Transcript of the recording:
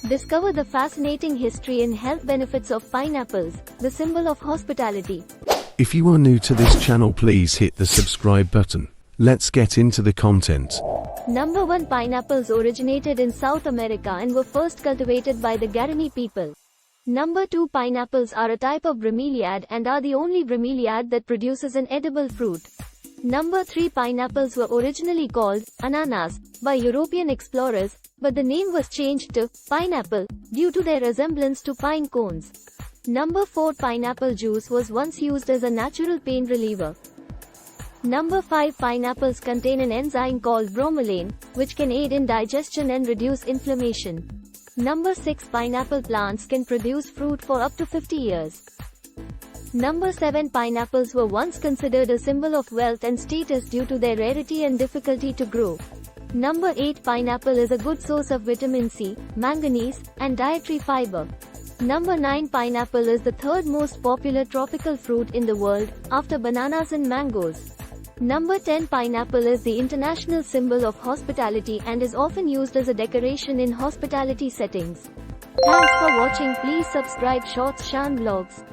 Discover the fascinating history and health benefits of pineapples, the symbol of hospitality. If you are new to this channel, please hit the subscribe button. Let's get into the content. Number 1. Pineapples originated in South America and were first cultivated by the Guarani people. Number 2. Pineapples are a type of bromeliad and are the only bromeliad that produces an edible fruit. Number 3. Pineapples were originally called ananas by European explorers, but the name was changed to pineapple due to their resemblance to pine cones. Number 4. Pineapple juice was once used as a natural pain reliever. Number 5. Pineapples contain an enzyme called bromelain, which can aid in digestion and reduce inflammation. Number 6. Pineapple plants can produce fruit for up to 50 years. Number 7. Pineapples were once considered a symbol of wealth and status due to their rarity and difficulty to grow. Number 8. Pineapple is a good source of vitamin C, manganese, and dietary fiber. Number 9. Pineapple is the third most popular tropical fruit in the world, after bananas and mangoes. Number 10. Pineapple is the international symbol of hospitality and is often used as a decoration in hospitality settings. Thanks for watching. Please subscribe Shorts Shan Vlogs.